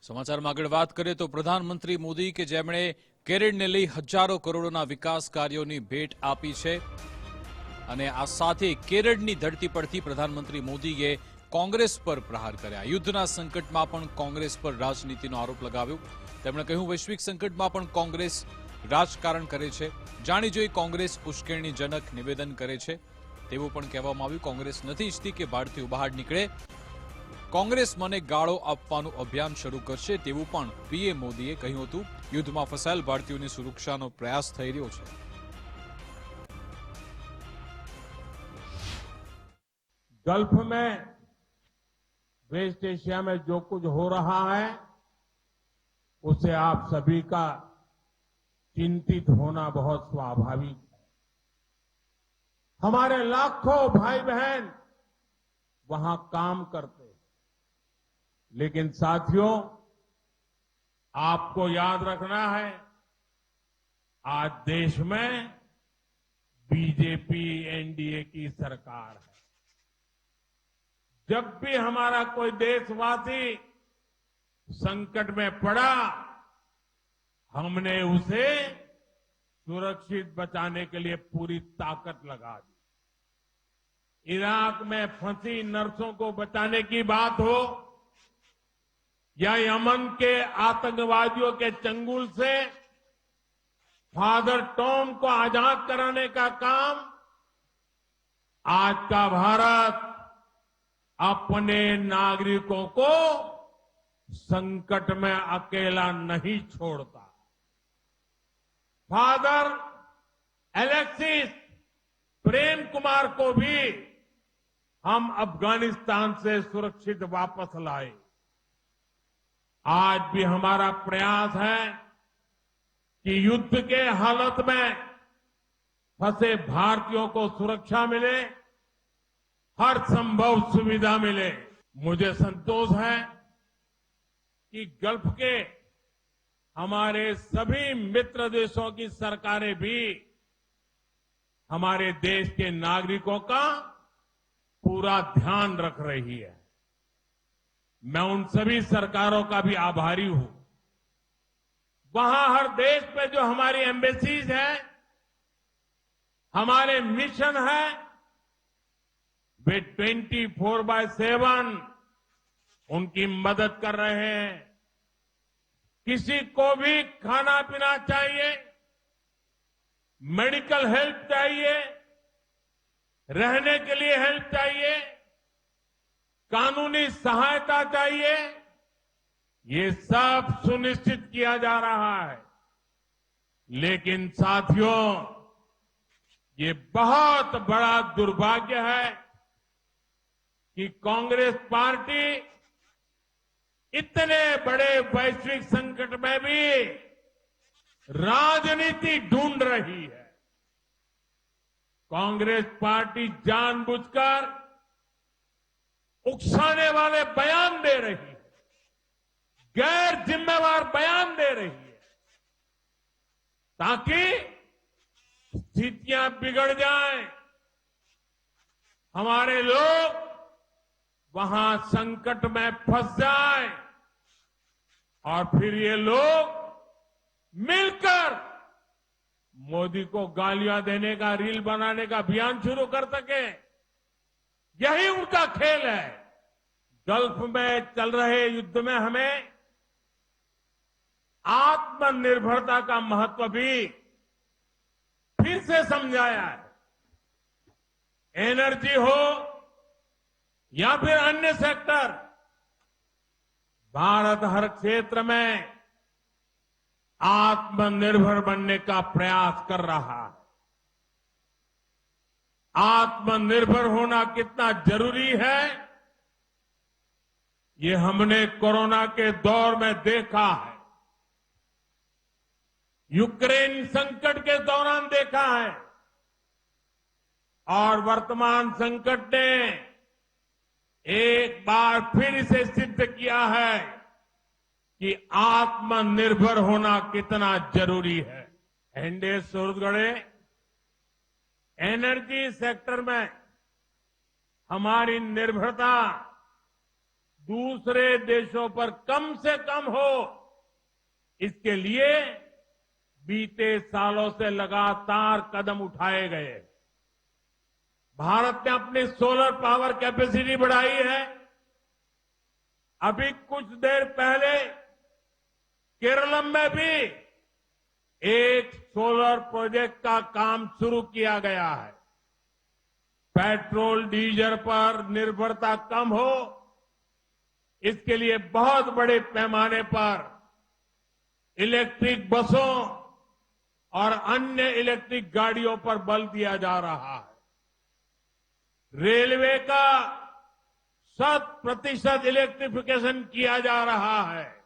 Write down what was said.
સમાચારમાં આગળ વાત કરીએ તો પ્રધાનમંત્રી મોદી કે જેમણે કેરળને લઈ હજારો કરોડોના વિકાસ કાર્યોની ભેટ આપી છે અને આ સાથે કેરળની ધરતી પરથી પ્રધાનમંત્રી મોદીએ કોંગ્રેસ પર પ્રહાર કર્યા। યુદ્ધના સંકટમાં પણ કોંગ્રેસ પર રાજનીતિનો આરોપ લગાવ્યો। તેમણે કહ્યું વૈશ્વિક સંકટમાં પણ કોંગ્રેસ રાજકારણ કરે છે। જાણી જોઈ કોંગ્રેસ ઉશ્કેરણીજનક નિવેદન કરે છે તેવું પણ કહેવામાં આવ્યું। કોંગ્રેસ નથી ઈચ્છતી કે ભારતીયો બહાર નીકળે। કોંગ્રેસ મને ગાળો આપવાનું અભિયાન શરૂ કરશે તેવું પણ પીએમ મોદીએ કહ્યું હતું। યુદ્ધમાં ફસાયેલ ભારતીયોની સુરક્ષાનો પ્રયાસ થઈ રહ્યો છે। गल्फ में वेस्ट एशिया में जो कुछ हो रहा है उससे आप सभी का चिंतित होना बहुत स्वाभाविक है। हमारे लाखों भाई बहन वहां काम करते हैं, लेकिन साथियों आपको याद रखना है आज देश में बीजेपी एनडीए की सरकार है। जब भी हमारा कोई देशवासी संकट में पड़ा हमने उसे सुरक्षित बचाने के लिए पूरी ताकत लगा दी। इराक में फंसी नर्सों को बचाने की बात हो या यमन के आतंकवादियों के चंगुल से फादर टॉम को आजाद कराने का काम आज का भारत अपने नागरिकों को संकट में अकेला नहीं छोड़ता। फादर एलेक्सिस प्रेम कुमार को भी हम अफगानिस्तान से सुरक्षित वापस लाए। आज भी हमारा प्रयास है कि युद्ध के हालत में फंसे भारतीयों को सुरक्षा मिले, हर संभव सुविधा मिले। मुझे संतोष है कि गल्फ के हमारे सभी मित्र देशों की सरकारें भी हमारे देश के नागरिकों का पूरा ध्यान रख रही है। मैं उन सभी सरकारों का भी आभारी हूं। वहां हर देश पे जो हमारी एम्बेसीज है, हमारे मिशन है, वे 24/7 उनकी मदद कर रहे हैं। किसी को भी खाना पीना चाहिए, मेडिकल हेल्प चाहिए, रहने के लिए हेल्प चाहिए, कानूनी सहायता चाहिए, ये सब सुनिश्चित किया जा रहा है। लेकिन साथियों ये बहुत बड़ा दुर्भाग्य है कि कांग्रेस पार्टी इतने बड़े वैश्विक संकट में भी राजनीति ढूंढ रही है। कांग्रेस पार्टी जानबूझकर उकसाने वाले बयान दे रही है, गैर जिम्मेवार बयान दे रही है, ताकि स्थितियां बिगड़ जाएं, हमारे लोग वहां संकट में फंस जाएं और फिर ये लोग मिलकर मोदी को गालियां देने का, रील बनाने का अभियान शुरू कर सके। यही उनका खेल है। गल्फ में चल रहे युद्ध में हमें आत्मनिर्भरता का महत्व भी फिर से समझाया है। एनर्जी हो या फिर अन्य सेक्टर, भारत हर क्षेत्र में आत्मनिर्भर बनने का प्रयास कर रहा है। आत्मनिर्भर होना कितना जरूरी है ये हमने कोरोना के दौर में देखा है, यूक्रेन संकट के दौरान देखा है और वर्तमान संकट ने एक बार फिर इसे सिद्ध किया है कि आत्मनिर्भर होना कितना जरूरी है। एनडीए सुरगढ़े एनर्जी सेक्टर में हमारी निर्भरता दूसरे देशों पर कम से कम हो, इसके लिए बीते सालों से लगातार कदम उठाए गए। भारत ने अपनी सोलर पावर कैपेसिटी बढ़ाई है। अभी कुछ देर पहले केरलम में भी एक सोलर प्रोजेक्ट का काम शुरू किया गया है। पेट्रोल डीजल पर निर्भरता कम हो, इसके लिए बहुत बड़े पैमाने पर इलेक्ट्रिक बसों और अन्य इलेक्ट्रिक गाड़ियों पर बल दिया जा रहा है। रेलवे का 100% इलेक्ट्रिफिकेशन किया जा रहा है।